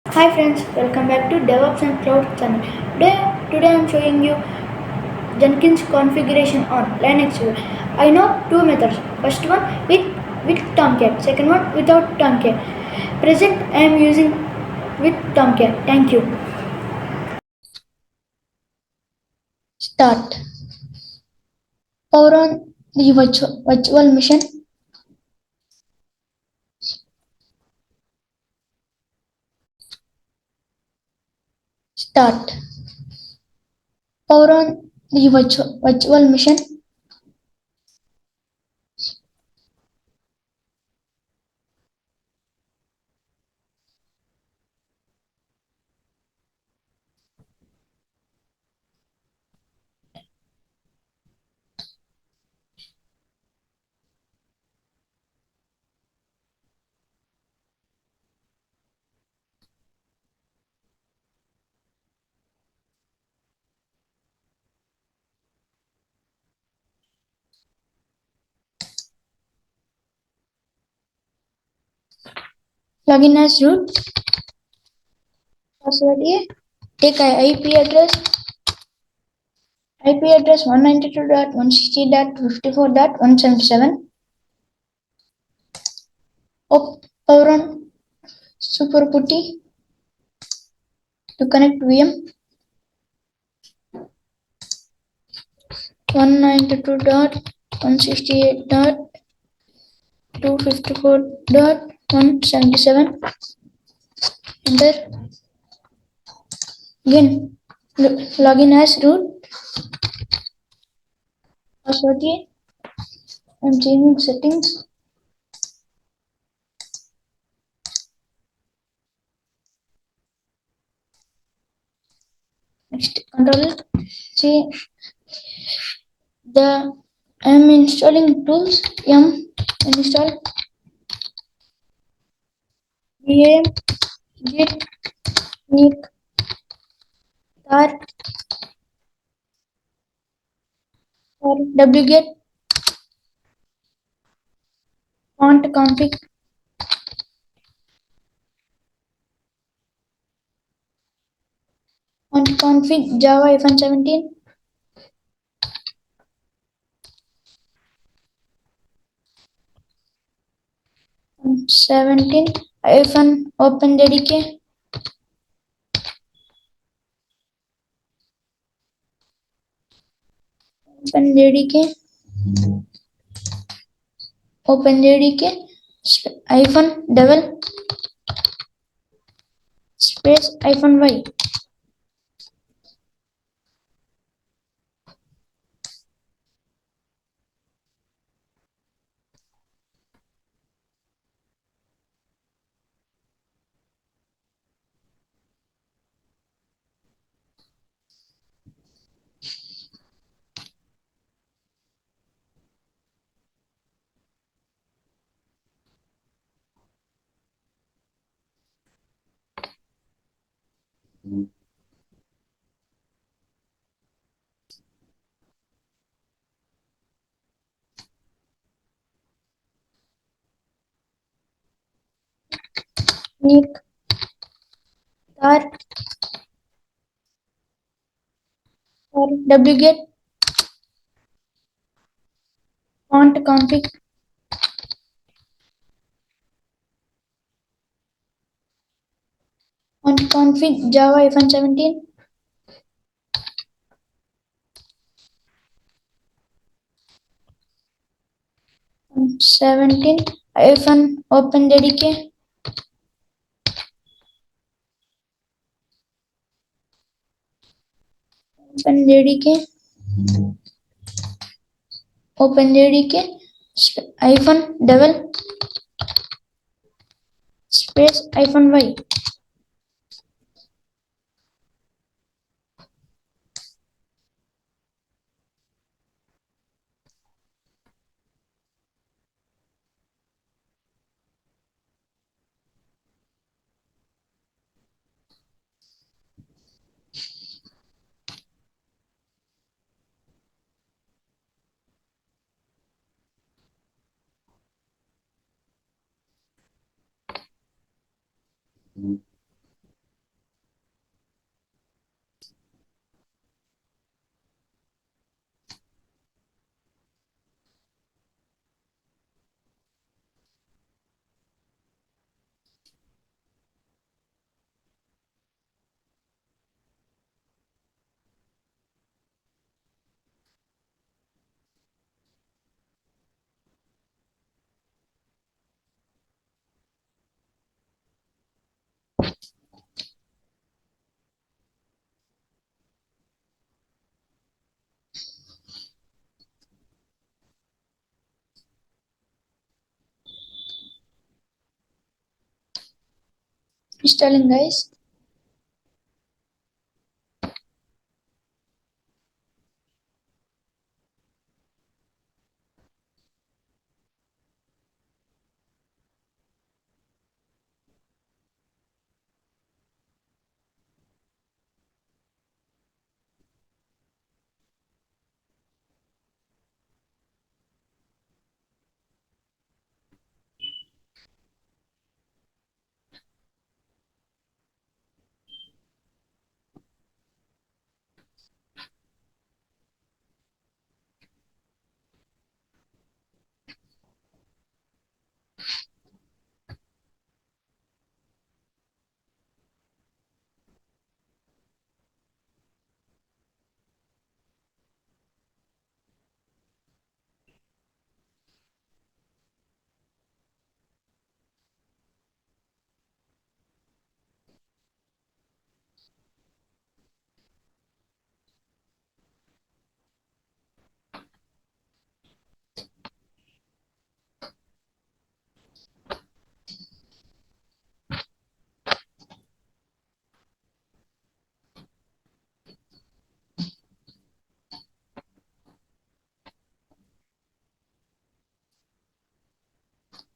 Hi friends, welcome back to DevOps and Cloud channel. Today I'm showing you Jenkins configuration on Linux. I know two methods. First one with Tomcat, second one without Tomcat. Present I am using with Tomcat. Thank you. Start. Power on the virtual machine. Start. Power on the virtual machine. Login as root. Password A. Take IP address. IP address 192.160.54.177. Power on Super Putty to connect VM 192.168.254.177. Enter. Again, login as root. Password A. I'm changing settings. Next, Control C. I'm installing tools. Install VM git make tar or wget font config java 17 17 openjdk openjdk openjdk -devel space -y. make tar or wget font config java 17 17 openjdk openjdk openjdk -devel space -y. installing, guys.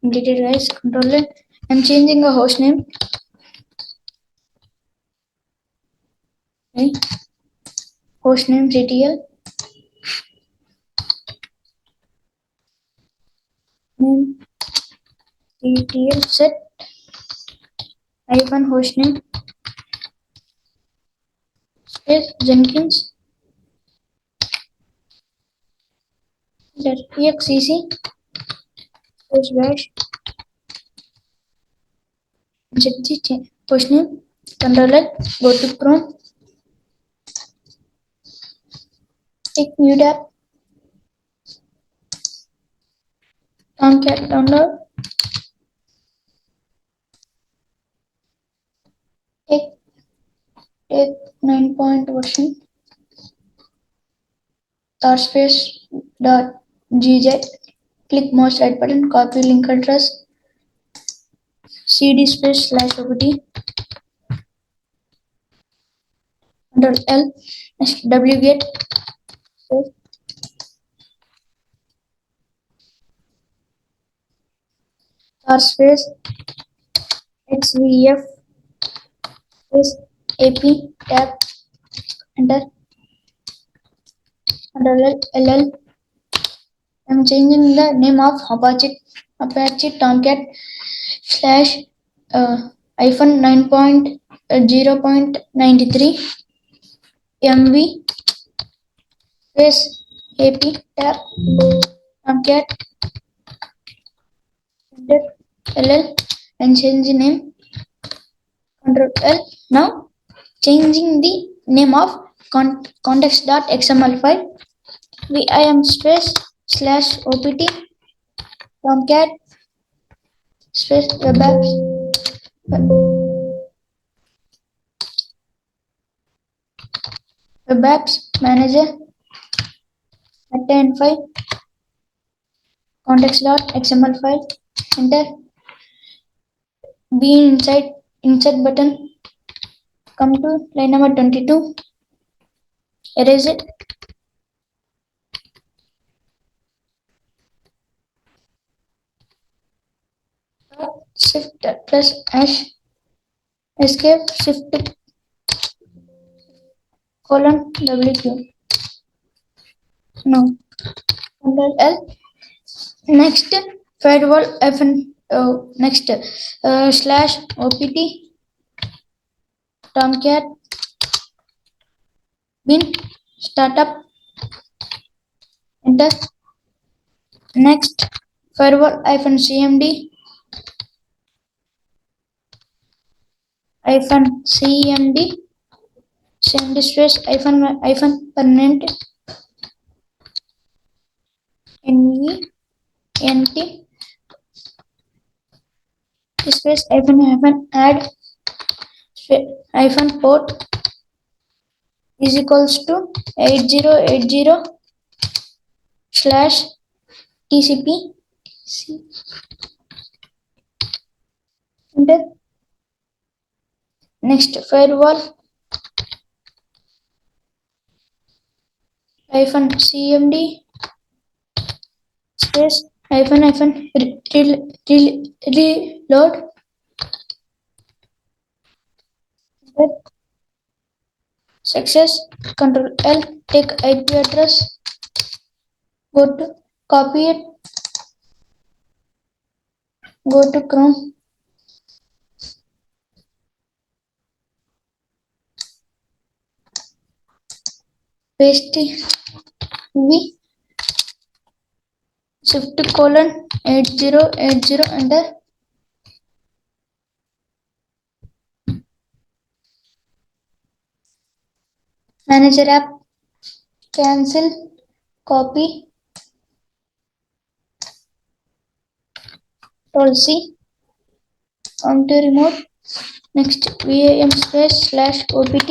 Completed, guys. Control it. I'm changing the host name. Okay. Host name CTL. Name CTL set hyphen host name space Jenkins .exec space bash set the host name. Control it. Go to Chrome. Take new tab. Tomcat download. Take 9 version. Starspace dot gz. Click mouse right button. Copy link address. cd space slash opt. Control L. Next wget space starspace xvf space ap tab. Enter. Control ll. I'm changing the name of Apache Tomcat slash hyphen 9.0.93 MV space AP tab Tomcat enter LL and change the name. Control L. Now changing the name of context.xml file. VIM space slash opt Tomcat space web apps manager attain file context.xml file. Enter. Be inside button. Come to line number 22. Erase it. Shift plus hash escape shift colon WQ. No. Control L. Next firewall FN next slash opt Tomcat bin startup. Enter. Next firewall cmd cmd space permanent NENT space add port is equals to 8080 slash TCP. Enter. Next, firewall -cmd space reload success. Control L, take IP address, go to copy it, go to Chrome, paste V, shift colon 8080, enter. Manager app, cancel, copy, Control C, on to remote. Next, VAM space / opt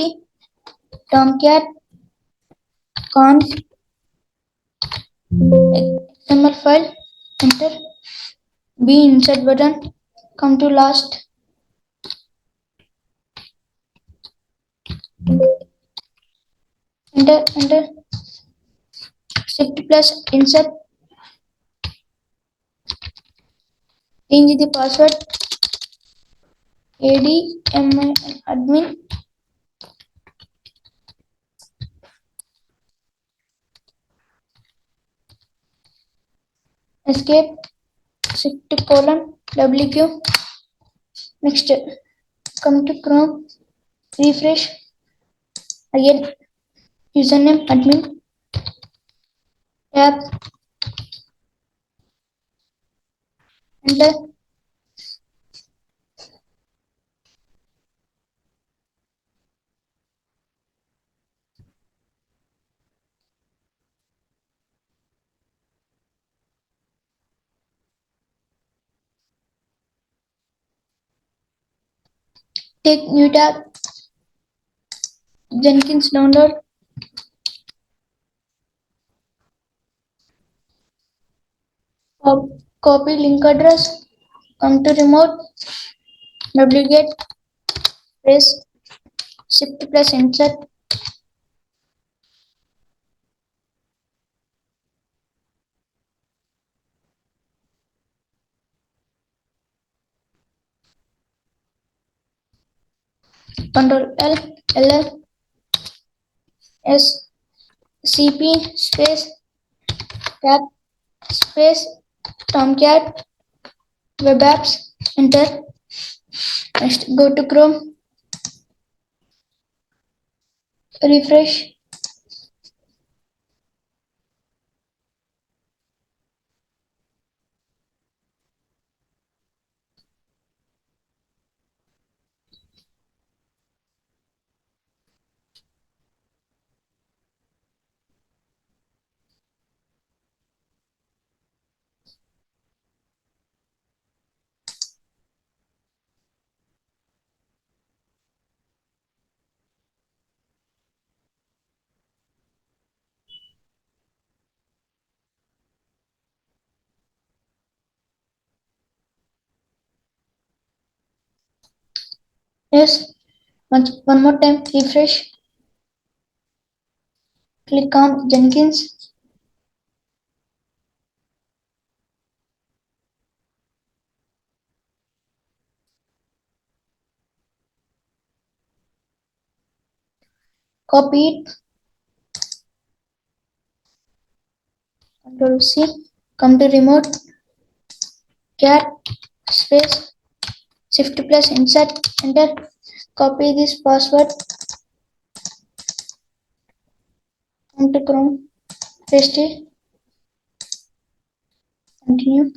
tomcat conf XML file, enter. B insert button, come to last, enter. Shift plus insert, change the password, admin, escape, shift colon WQ. Next, come to Chrome, refresh, again username admin, tab, enter. Take new tab, Jenkins download, copy link address, come to remote, wget, press shift plus insert, Control L, LL, S, CP space tab space Tomcat web apps, enter. Next, go to Chrome, refresh, yes, one more time, refresh, click on Jenkins, copy it, Control C, come to remote, cat space shift plus insert, enter. Copy this password, come to Chrome, paste it, continue,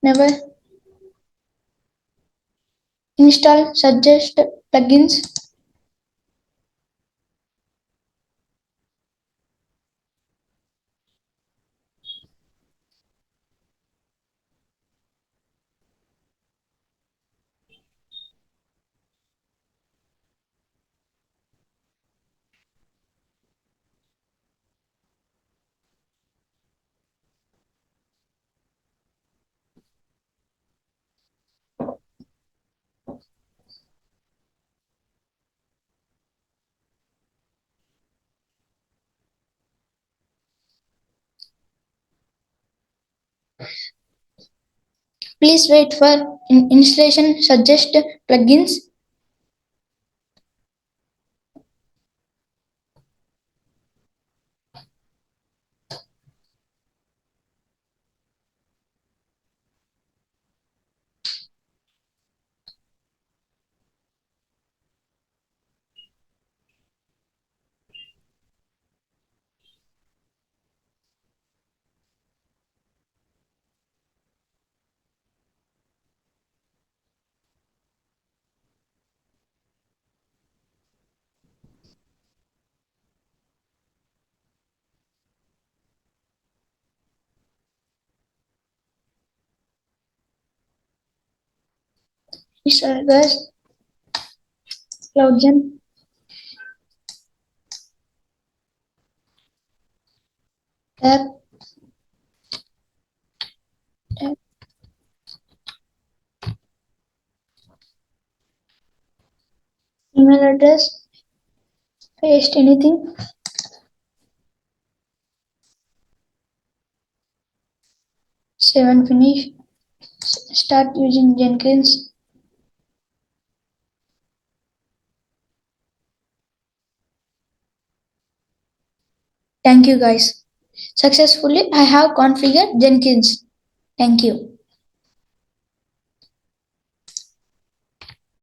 never, install suggest plugins, Please wait for installation. Suggest plugins. Install guys. CloudGen. Tab. Tab. Email address. Paste anything. Save and finish. Start using Jenkins. Thank you guys. Successfully I have configured Jenkins. Thank you.